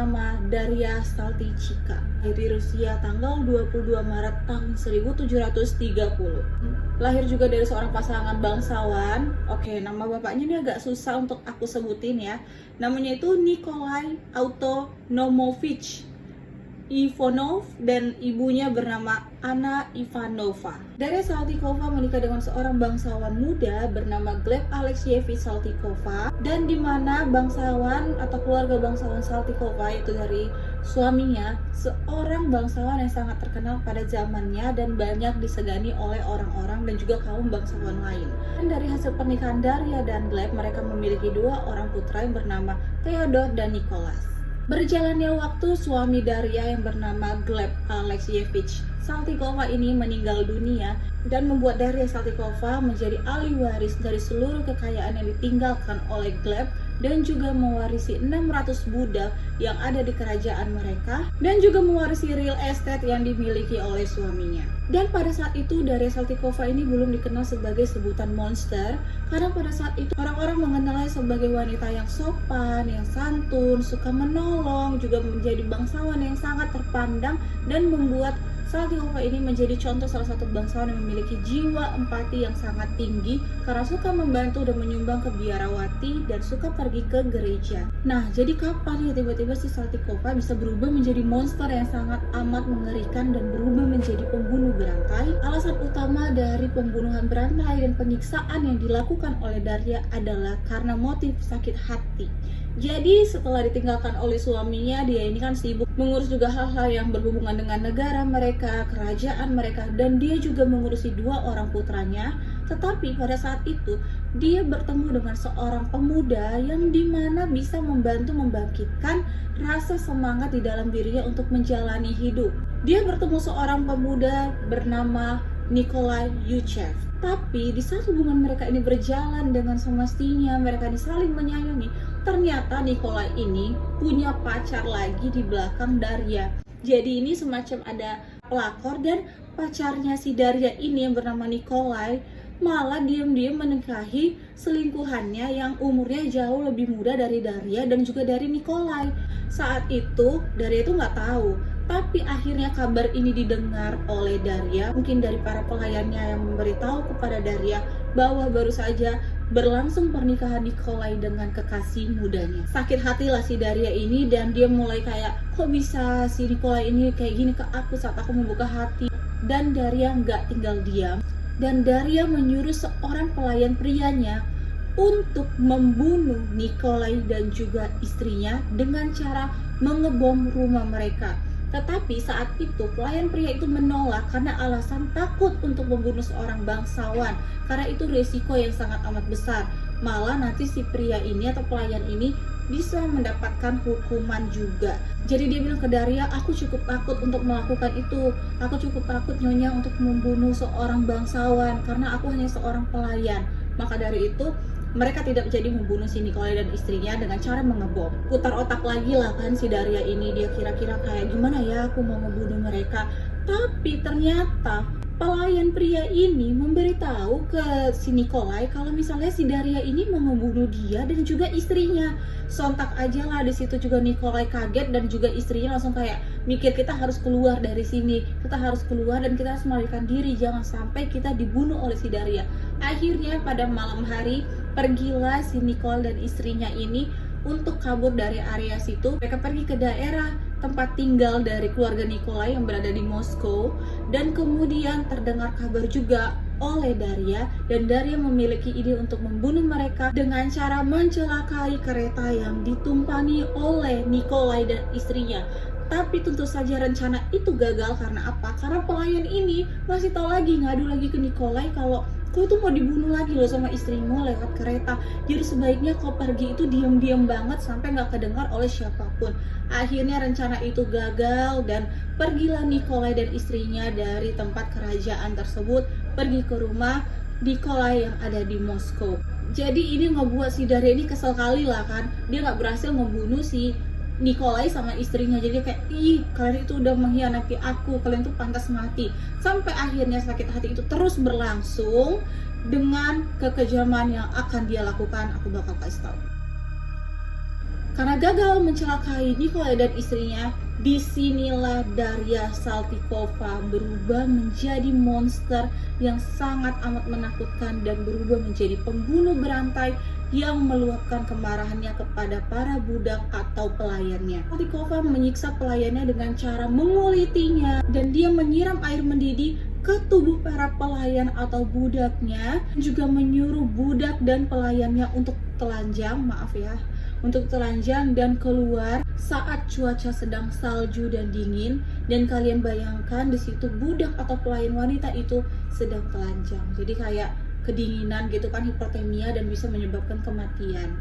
bernama Daria Saltychika di Rusia tanggal 22 Maret tahun 1730. Lahir juga dari seorang pasangan bangsawan. Oke, nama bapaknya ini agak susah untuk aku sebutin ya. Namanya itu Nikolai Autonomovich Ivanov dan ibunya bernama Anna Ivanova. Daria Saltykova menikah dengan seorang bangsawan muda bernama Gleb Alexievich Saltykova, dan di mana bangsawan atau keluarga bangsawan Saltykova itu dari suaminya seorang bangsawan yang sangat terkenal pada zamannya dan banyak disegani oleh orang-orang dan juga kaum bangsawan lain. Dan dari hasil pernikahan Daria dan Gleb, mereka memiliki dua orang putra yang bernama Theodor dan Nicholas. Berjalannya waktu, suami Daria yang bernama Gleb Alexievich Saltykova ini meninggal dunia dan membuat Daria Saltykova menjadi ahli waris dari seluruh kekayaan yang ditinggalkan oleh Gleb, dan juga mewarisi 600 budak yang ada di kerajaan mereka, dan juga mewarisi real estate yang dimiliki oleh suaminya. Dan pada saat itu Daria Saltykova ini belum dikenal sebagai sebutan monster, karena pada saat itu orang-orang mengenalnya sebagai wanita yang sopan, yang santun, suka menolong, juga menjadi bangsawan yang sangat terpandang, dan membuat Saltykova ini menjadi contoh salah satu bangsawan yang memiliki jiwa empati yang sangat tinggi karena suka membantu dan menyumbang ke biarawati dan suka pergi ke gereja. Nah, jadi kapan ya tiba-tiba si Saltykova bisa berubah menjadi monster yang sangat amat mengerikan dan berubah menjadi pembunuh berantai? Alasan utama dari pembunuhan berantai dan penyiksaan yang dilakukan oleh Daria adalah karena motif sakit hati. Jadi setelah ditinggalkan oleh suaminya, dia ini kan sibuk mengurus juga hal-hal yang berhubungan dengan negara mereka, kerajaan mereka, dan dia juga mengurusi dua orang putranya. Tetapi pada saat itu dia bertemu dengan seorang pemuda yang dimana bisa membantu membangkitkan rasa semangat di dalam dirinya untuk menjalani hidup. Dia bertemu seorang pemuda bernama Nikolai Yuchev. Tapi di saat hubungan mereka ini berjalan dengan semestinya, mereka ini saling menyayangi, ternyata Nikolai ini punya pacar lagi di belakang Daria. Jadi ini semacam ada pelakor, dan pacarnya si Daria ini yang bernama Nikolai malah diam-diam menikahi selingkuhannya yang umurnya jauh lebih muda dari Daria dan juga dari Nikolai. Saat itu Daria itu nggak tahu, tapi akhirnya kabar ini didengar oleh Daria, mungkin dari para pelayannya yang memberitahu kepada Daria bahwa baru saja berlangsung pernikahan Nikolai dengan kekasih mudanya. Sakit hatilah si Daria ini, dan dia mulai kayak, kok bisa si Nikolai ini kayak gini ke aku saat aku membuka hati. Dan Daria nggak tinggal diam, dan Daria menyuruh seorang pelayan prianya untuk membunuh Nikolai dan juga istrinya dengan cara mengebom rumah mereka. Tetapi saat itu pelayan pria itu menolak karena alasan takut untuk membunuh seorang bangsawan, karena itu risiko yang sangat amat besar. Malah nanti si pria ini atau pelayan ini bisa mendapatkan hukuman juga. Jadi dia bilang ke Daria, aku cukup takut untuk melakukan itu. Aku cukup takut nyonya untuk membunuh seorang bangsawan karena aku hanya seorang pelayan. Maka dari itu mereka tidak jadi membunuh si Nikolai dan istrinya dengan cara mengebom. Putar otak lagi lah kan si Daria ini, dia kira-kira kayak gimana ya aku mau membunuh mereka. Tapi ternyata pelayan pria ini memberitahu ke si Nikolai kalau misalnya si Daria ini mau membunuh dia dan juga istrinya. Sontak aja lah di situ juga Nikolai kaget, dan juga istrinya langsung kayak mikir, kita harus keluar dari sini, kita harus keluar dan kita harus melarikan diri, jangan sampai kita dibunuh oleh si Daria. Akhirnya pada malam hari pergilah si Nikolai dan istrinya ini untuk kabur dari area situ. Mereka pergi ke daerah tempat tinggal dari keluarga Nikolai yang berada di Moskow, dan kemudian terdengar kabar juga oleh Daria, dan Daria memiliki ide untuk membunuh mereka dengan cara mencelakai kereta yang ditumpangi oleh Nikolai dan istrinya. Tapi tentu saja rencana itu gagal. Karena apa? Karena pelayan ini masih tahu lagi, ngadu lagi ke Nikolai kalau kau itu mau dibunuh lagi loh sama istrimu lewat kereta. Jadi sebaiknya kau pergi itu diam-diam banget sampai nggak kedengar oleh siapapun. Akhirnya rencana itu gagal, dan pergilah Nikolai dan istrinya dari tempat kerajaan tersebut pergi ke rumah Nikolai yang ada di Moskow. Jadi ini ngebuat si Daria ini kesel kali lah kan. Dia nggak berhasil membunuh si Nikolai sama istrinya. Jadi kayak, ih kalian itu udah mengkhianati aku, kalian tuh pantas mati. Sampai akhirnya sakit hati itu terus berlangsung dengan kekejaman yang akan dia lakukan. Aku bakal kasih tahu. Karena gagal mencelakai Nikolai dan istrinya, disinilah Daria Saltykova berubah menjadi monster yang sangat amat menakutkan dan berubah menjadi pembunuh berantai yang meluapkan kemarahannya kepada para budak atau pelayannya. Saltykova menyiksa pelayannya dengan cara mengulitinya, dan dia menyiram air mendidih ke tubuh para pelayan atau budaknya, juga menyuruh budak dan pelayannya untuk telanjang, untuk telanjang dan keluar saat cuaca sedang salju dan dingin, dan kalian bayangkan di situ budak atau pelayan wanita itu sedang telanjang. Jadi kayak kedinginan gitu kan, hipotermia, dan bisa menyebabkan kematian.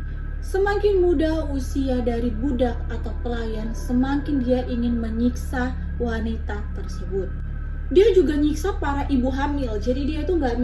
Semakin muda usia dari budak atau pelayan, semakin dia ingin menyiksa wanita tersebut. Dia juga nyiksa para ibu hamil. Jadi dia tuh nggak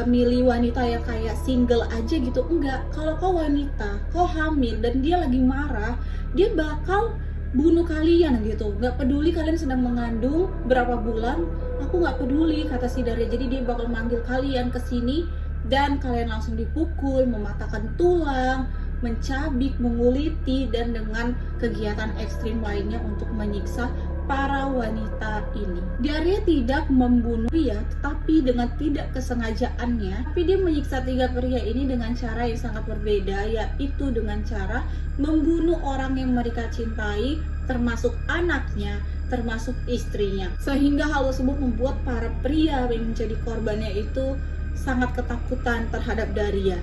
milih wanita yang kayak single aja gitu, enggak. Kalau kau wanita, kau hamil dan dia lagi marah, dia bakal bunuh kalian gitu. Nggak peduli kalian sedang mengandung berapa bulan, aku nggak peduli, kata si Daria. Jadi dia bakal manggil kalian ke sini dan kalian langsung dipukul, mematahkan tulang, mencabik, menguliti, dan dengan kegiatan ekstrim lainnya untuk menyiksa para wanita ini. Daria tidak membunuh pria, tetapi dengan tidak kesengajaannya, tapi dia menyiksa 3 pria ini dengan cara yang sangat berbeda, yaitu dengan cara membunuh orang yang mereka cintai, termasuk anaknya, termasuk istrinya. Sehingga hal tersebut membuat para pria yang menjadi korbannya itu sangat ketakutan terhadap Daria.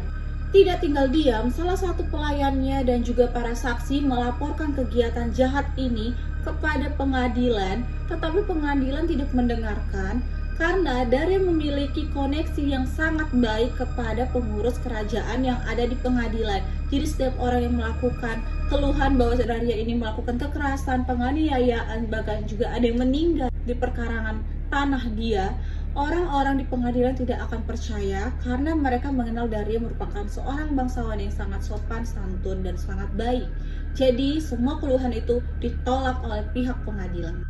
Tidak tinggal diam, salah satu pelayannya dan juga para saksi melaporkan kegiatan jahat ini kepada pengadilan, tetapi pengadilan tidak mendengarkan karena Daria memiliki koneksi yang sangat baik kepada pengurus kerajaan yang ada di pengadilan. Jadi setiap orang yang melakukan keluhan bahwa Daria ini melakukan kekerasan, penganiayaan, bahkan juga ada yang meninggal di perkarangan tanah dia, orang-orang di pengadilan tidak akan percaya karena mereka mengenal Daria merupakan seorang bangsawan yang sangat sopan, santun, dan sangat baik. Jadi semua keluhan itu ditolak oleh pihak pengadilan.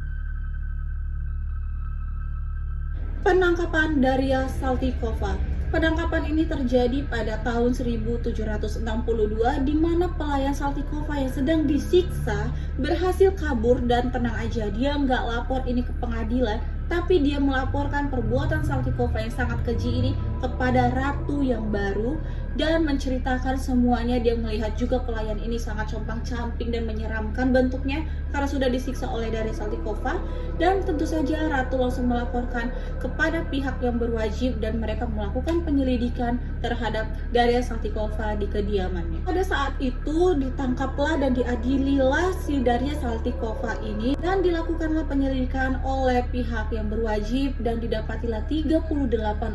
Penangkapan Daria Saltykova. Penangkapan ini terjadi pada tahun 1762 di mana pelayan Saltykova yang sedang disiksa berhasil kabur, dan tenang aja, dia nggak lapor ini ke pengadilan, tapi dia melaporkan perbuatan Saltykova yang sangat keji ini kepada ratu yang baru dan menceritakan semuanya. Dia melihat juga pelayan ini sangat compang-camping dan menyeramkan bentuknya karena sudah disiksa oleh Daria Saltykova, dan tentu saja ratu langsung melaporkan kepada pihak yang berwajib dan mereka melakukan penyelidikan terhadap Daria Saltykova di kediamannya. Pada saat itu ditangkaplah dan diadililah si Daria Saltykova ini dan dilakukanlah penyelidikan oleh pihak yang berwajib, dan didapatilah 38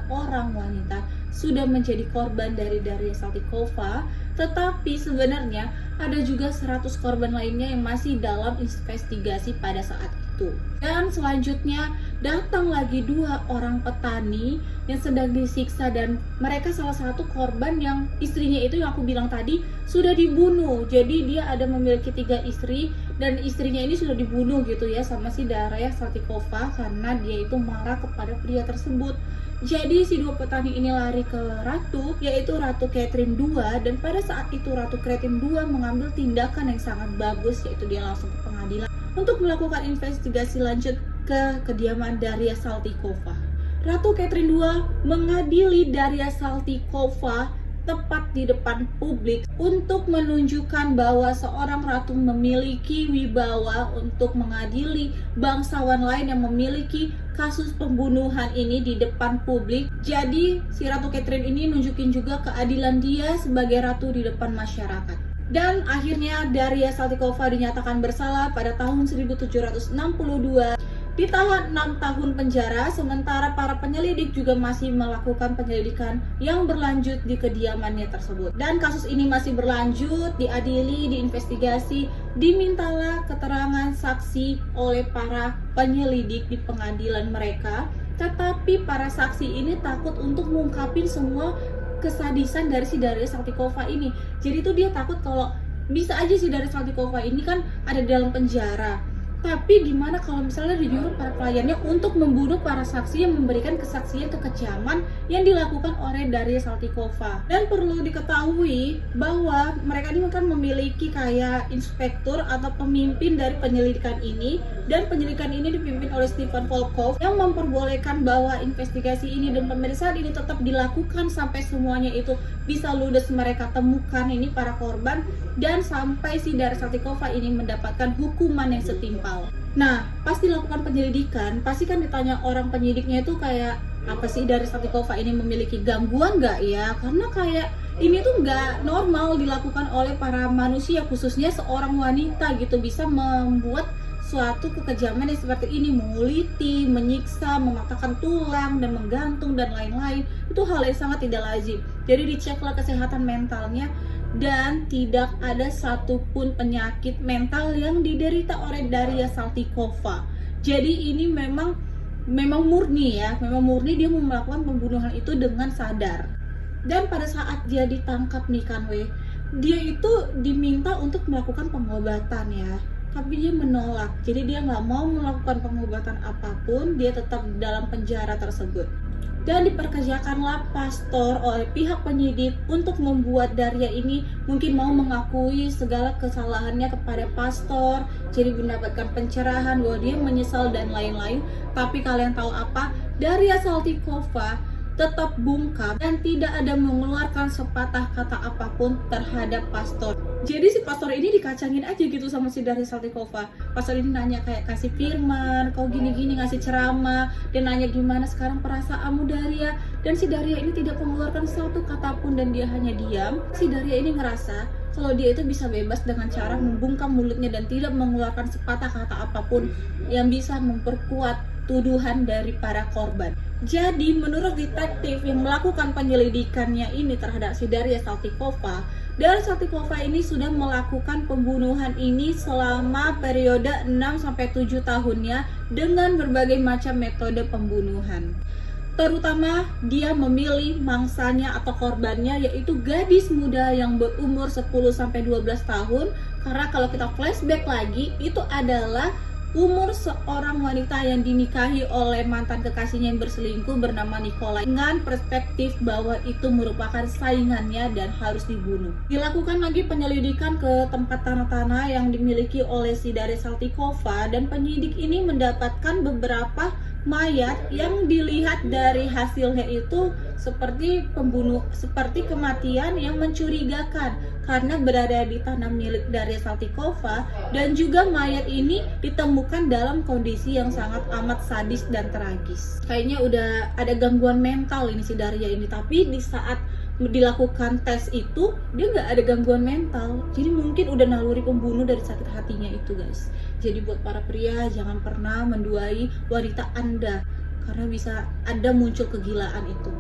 orang wanita sudah menjadi korban dari Daria Saltykova. Tetapi sebenarnya ada juga 100 korban lainnya yang masih dalam investigasi pada saat itu. Dan selanjutnya datang lagi 2 orang petani yang sedang disiksa, dan mereka salah satu korban yang istrinya itu yang aku bilang tadi sudah dibunuh. Jadi dia ada memiliki 3 istri dan istrinya ini sudah dibunuh gitu ya sama si Daria Saltykova karena dia itu marah kepada pria tersebut. Jadi si 2 petani ini lari ke ratu, yaitu Ratu Catherine II, dan pada saat itu Ratu Catherine II mengambil tindakan yang sangat bagus, yaitu dia langsung ke pengadilan untuk melakukan investigasi lanjut ke kediaman Daria Saltykova. Ratu Catherine II mengadili Daria Saltykova tepat di depan publik untuk menunjukkan bahwa seorang ratu memiliki wibawa untuk mengadili bangsawan lain yang memiliki kasus pembunuhan ini di depan publik. Jadi si Ratu Catherine ini nunjukin juga keadilan dia sebagai ratu di depan masyarakat. Dan akhirnya Daria Saltykova dinyatakan bersalah pada tahun 1762, ditahan 6 tahun penjara, sementara para penyelidik juga masih melakukan penyelidikan yang berlanjut di kediamannya tersebut. Dan kasus ini masih berlanjut, diadili, diinvestigasi, dimintalah keterangan saksi oleh para penyelidik di pengadilan mereka. Tetapi para saksi ini takut untuk mengungkapin semua kesadisan dari si Daria Saltykova ini. Jadi tuh dia takut kalau bisa aja si Daria Saltykova ini kan ada di dalam penjara, Tapi gimana kalau misalnya dinyuruh para kliennya untuk membunuh para saksi yang memberikan kesaksian kekejaman yang dilakukan oleh Daria Saltykova. Dan perlu diketahui bahwa mereka ini kan memiliki kayak inspektur atau pemimpin dari penyelidikan ini, dan penyelidikan ini dipimpin oleh Stephen Volkov yang memperbolehkan bahwa investigasi ini dan pemeriksaan ini tetap dilakukan sampai semuanya itu bisa ludes, mereka temukan ini para korban, dan sampai si Daria Saltykova ini mendapatkan hukuman yang setimpal. Nah, pas dilakukan penyelidikan, pasti kan ditanya orang penyidiknya itu kayak, apa sih Daria Saltykova ini memiliki gangguan nggak ya? Karena kayak ini tuh nggak normal dilakukan oleh para manusia, khususnya seorang wanita gitu, bisa membuat suatu kekejaman yang seperti ini, menguliti, menyiksa, mematahkan tulang, dan menggantung, dan lain-lain. Itu hal yang sangat tidak lazim. Jadi diceklah kesehatan mentalnya, dan tidak ada satupun penyakit mental yang diderita oleh Daria Saltykova. Jadi ini memang murni ya, memang murni dia melakukan pembunuhan itu dengan sadar. Dan pada saat dia ditangkap nih kan dia itu diminta untuk melakukan pengobatan ya, tapi dia menolak. Jadi dia nggak mau melakukan pengobatan apapun, dia tetap dalam penjara tersebut. Dan diperkerjakanlah pastor oleh pihak penyidik untuk membuat Daria ini mungkin mau mengakui segala kesalahannya kepada pastor, jadi mendapatkan pencerahan bahwa dia menyesal dan lain-lain. Tapi kalian tahu apa? Daria Saltykova tetap bungkam dan tidak ada mengeluarkan sepatah kata apapun terhadap pastor. Jadi si pastor ini dikacangin aja gitu sama si Daria Saltykova. Pastor ini nanya kayak, kasih firman, kau gini-gini, ngasih ceramah, dan nanya gimana sekarang perasaanmu Daria. Dan si Daria ini tidak mengeluarkan satu kata pun dan dia hanya diam. Si Daria ini ngerasa kalau dia itu bisa bebas dengan cara membungkam mulutnya dan tidak mengeluarkan sepatah kata apapun yang bisa memperkuat tuduhan dari para korban. Jadi menurut detektif yang melakukan penyelidikannya ini terhadap si Daria Saltykova, Daria Saltykova ini sudah melakukan pembunuhan ini selama periode 6-7 tahunnya dengan berbagai macam metode pembunuhan. Terutama dia memilih mangsanya atau korbannya yaitu gadis muda yang berumur 10-12 tahun, karena kalau kita flashback lagi itu adalah umur seorang wanita yang dinikahi oleh mantan kekasihnya yang berselingkuh bernama Nikolai, dengan perspektif bahwa itu merupakan saingannya dan harus dibunuh. Dilakukan lagi penyelidikan ke tempat tanah-tanah yang dimiliki oleh si Daria Saltykova, dan penyidik ini mendapatkan beberapa mayat yang dilihat dari hasilnya itu seperti kematian yang mencurigakan karena berada di tanah milik Daria Saltykova, dan juga mayat ini ditemukan dalam kondisi yang sangat amat sadis dan tragis. Kayaknya udah ada gangguan mental ini si Daria ini, tapi di saat dilakukan tes itu dia nggak ada gangguan mental, jadi mungkin udah naluri pembunuh dari sakit hatinya itu guys. Jadi buat para pria jangan pernah menduai wanita Anda karena bisa ada muncul kegilaan itu,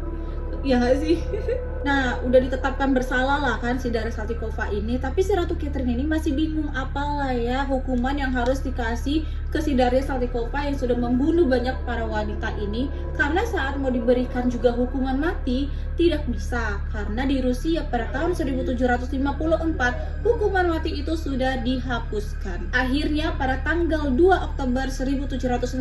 ya nggak sih? Nah, udah ditetapkan bersalah lah kan si Daria Saltykova ini, tapi si Ratu Catherine ini masih bingung apalah ya hukuman yang harus dikasih ke si Daria Saltykova yang sudah membunuh banyak para wanita ini, karena saat mau diberikan juga hukuman mati tidak bisa, karena di Rusia pada tahun 1754 hukuman mati itu sudah dihapuskan. Akhirnya pada tanggal 2 Oktober 1768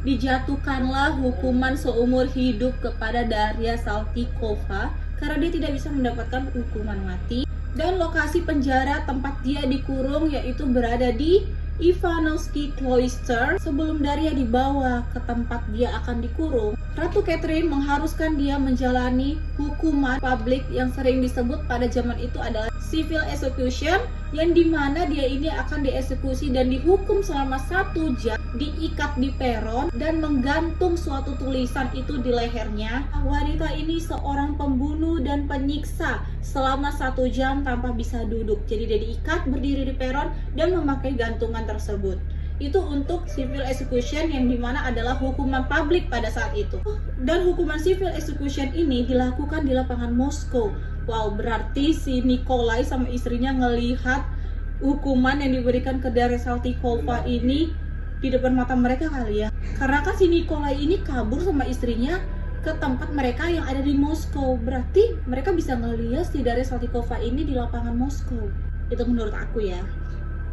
dijatuhkanlah hukuman seumur hidup kepada Daria Saltykova karena dia tidak bisa mendapatkan hukuman mati, dan lokasi penjara tempat dia dikurung yaitu berada di Ivanovsky Cloister. Sebelum Daria dibawa ke tempat dia akan dikurung, Ratu Catherine mengharuskan dia menjalani hukuman publik yang sering disebut pada zaman itu adalah civil execution, yang dimana dia ini akan dieksekusi dan dihukum selama 1 jam, diikat di peron dan menggantung suatu tulisan itu di lehernya. Wanita ini seorang pembunuh dan penyiksa selama 1 jam tanpa bisa duduk, jadi dia diikat berdiri di peron dan memakai gantungan tersebut. Itu untuk civil execution yang dimana adalah hukuman publik pada saat itu. Dan hukuman civil execution ini dilakukan di lapangan Moskow. Wow, berarti si Nikolai sama istrinya ngelihat hukuman yang diberikan ke Daria Saltykova ini di depan mata mereka kali ya. Karena kan si Nikolai ini kabur sama istrinya ke tempat mereka yang ada di Moskow. Berarti mereka bisa ngelihat si Daria Saltykova ini di lapangan Moskow. Itu menurut aku ya.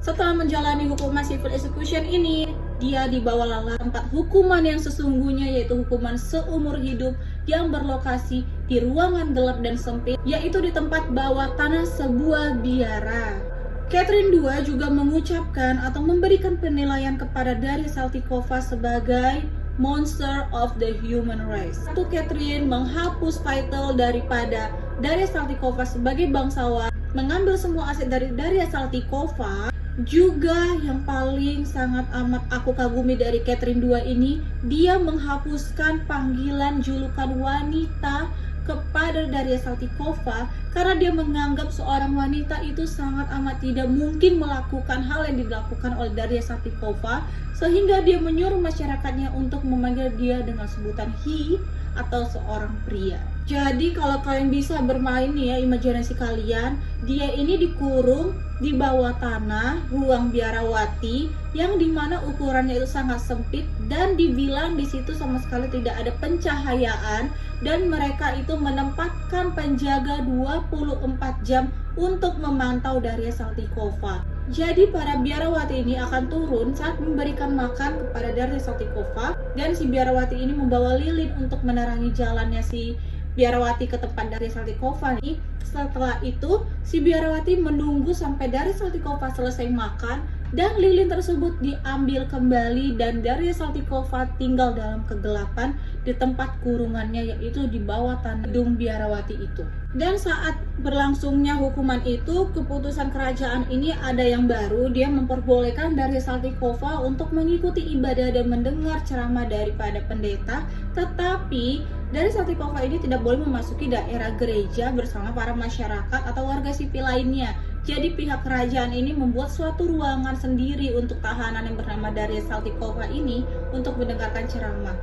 Setelah menjalani hukuman civil execution ini, dia dibawa ke tempat hukuman yang sesungguhnya, yaitu hukuman seumur hidup yang berlokasi di ruangan gelap dan sempit, yaitu di tempat bawah tanah sebuah biara. Catherine II juga mengucapkan atau memberikan penilaian kepada Daria Saltykova sebagai monster of the human race. Satu, Catherine menghapus title daripada Daria Saltykova sebagai bangsawan, mengambil semua aset dari Daria Saltykova. Juga yang paling sangat amat aku kagumi dari Catherine II ini, dia menghapuskan panggilan julukan wanita kepada Daria Saltykova karena dia menganggap seorang wanita itu sangat amat tidak mungkin melakukan hal yang dilakukan oleh Daria Saltykova, sehingga dia menyuruh masyarakatnya untuk memanggil dia dengan sebutan he atau seorang pria. Jadi kalau kalian bisa bermain nih ya, imajinasi kalian, dia ini dikurung di bawah tanah ruang biarawati yang dimana ukurannya itu sangat sempit dan dibilang di situ sama sekali tidak ada pencahayaan, dan mereka itu menempatkan penjaga 24 jam untuk memantau Daria Saltykova. Jadi para biarawati ini akan turun saat memberikan makan kepada Daria Saltykova, dan si biarawati ini membawa lilin untuk menerangi jalannya si biarawati ke tempat Daria Saltykova nih. Setelah itu si biarawati menunggu sampai Daria Saltykova selesai makan dan lilin tersebut diambil kembali, dan Daria Saltykova tinggal dalam kegelapan di tempat kurungannya, yaitu di bawah tanah gedung biarawati itu. Dan saat berlangsungnya hukuman itu, keputusan kerajaan ini ada yang baru. Dia memperbolehkan Daria Saltykova untuk mengikuti ibadah dan mendengar ceramah daripada pendeta, tetapi Daria Saltykova ini tidak boleh memasuki daerah gereja bersama para masyarakat atau warga sipil lainnya. Jadi pihak kerajaan ini membuat suatu ruangan sendiri untuk tahanan yang bernama Daria Saltykova ini untuk mendengarkan ceramah.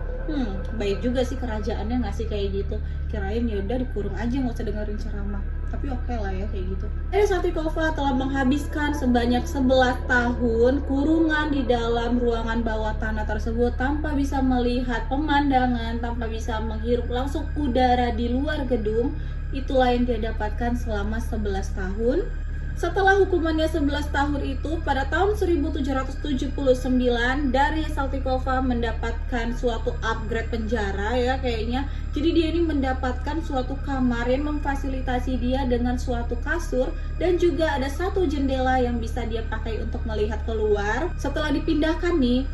Baik juga sih kerajaannya ngasih kayak gitu. Kirain ya udah dikurung aja, nggak usah dengerin ceramah. Tapi oke lah ya kayak gitu. Daria Saltykova telah menghabiskan sebanyak 11 tahun kurungan di dalam ruangan bawah tanah tersebut tanpa bisa melihat pemandangan, tanpa bisa menghirup langsung udara di luar gedung. Itulah yang dia dapatkan selama 11 tahun. Setelah hukumannya 11 tahun itu, pada tahun 1779 Daria Saltykova mendapatkan suatu upgrade penjara ya kayaknya. Jadi dia ini mendapatkan suatu kamar yang memfasilitasi dia dengan suatu kasur, dan juga ada satu jendela yang bisa dia pakai untuk melihat keluar. Setelah dipindahkan nih,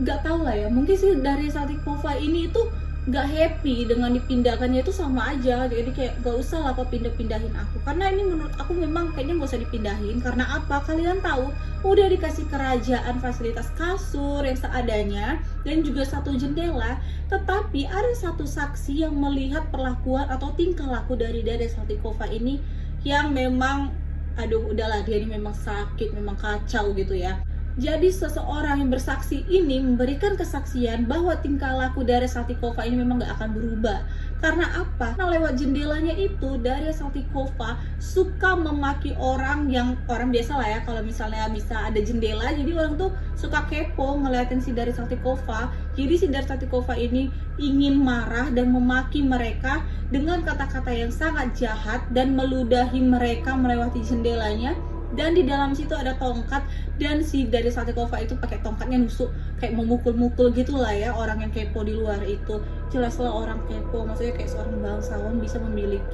gak tau lah ya, mungkin sih Daria Saltykova ini itu gak happy dengan dipindahkannya, itu sama aja. Jadi kayak gak usah lah kok pindah-pindahin aku, karena ini menurut aku memang kayaknya gak usah dipindahin. Karena apa? Kalian tahu udah dikasih kerajaan fasilitas kasur yang seadanya dan juga satu jendela, tetapi ada satu saksi yang melihat perlakuan atau tingkah laku dari Daria Saltykova ini yang memang aduh udahlah, dia ini memang sakit, memang kacau gitu ya. Jadi seseorang yang bersaksi ini memberikan kesaksian bahwa tingkah laku Daria Saltykova ini memang gak akan berubah. Karena apa? Karena lewat jendelanya itu Daria Saltykova suka memaki orang biasa lah ya, kalau misalnya bisa ada jendela, jadi orang tuh suka kepo ngeliatin si Daria Saltykova. Jadi si Daria Saltykova ini ingin marah dan memaki mereka dengan kata-kata yang sangat jahat dan meludahi mereka melewati jendelanya. Dan di dalam situ ada tongkat, dan si Daria Saltykova itu pakai tongkatnya nusuk kayak memukul-mukul gitulah ya orang yang kepo di luar itu. Jelaslah orang kepo, maksudnya kayak seorang bangsawan bisa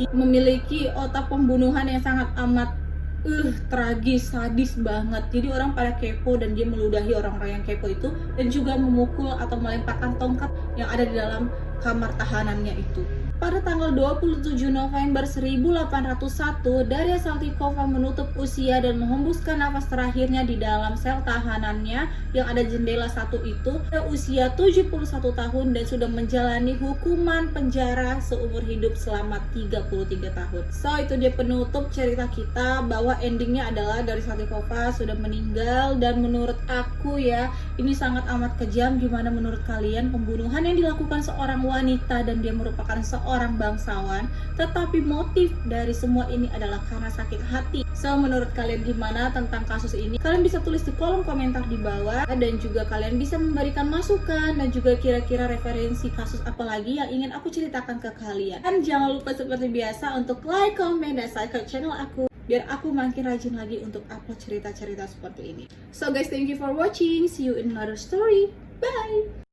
memiliki otak pembunuhan yang sangat amat tragis, sadis banget. Jadi orang pada kepo dan dia meludahi orang-orang yang kepo itu, dan juga memukul atau melemparkan tongkat yang ada di dalam kamar tahanannya itu. Pada tanggal 27 November 1801, Daria Saltykova menutup usia dan menghembuskan nafas terakhirnya di dalam sel tahanannya yang ada jendela satu itu. Pada usia 71 tahun dan sudah menjalani hukuman penjara seumur hidup selama 33 tahun. So itu dia penutup cerita kita, bahwa endingnya adalah Daria Saltykova sudah meninggal. Dan menurut aku ya, ini sangat amat kejam. Gimana menurut kalian pembunuhan yang dilakukan seorang wanita dan dia merupakan seorang bangsawan, tetapi motif dari semua ini adalah karena sakit hati. So menurut kalian gimana tentang kasus ini? Kalian bisa tulis di kolom komentar di bawah, dan juga kalian bisa memberikan masukan dan juga kira-kira referensi kasus apa lagi yang ingin aku ceritakan ke kalian. Dan jangan lupa seperti biasa untuk like, comment, dan subscribe channel aku. biar aku makin rajin lagi untuk upload cerita-cerita seperti ini. So guys, thank you for watching. See you in another story. Bye!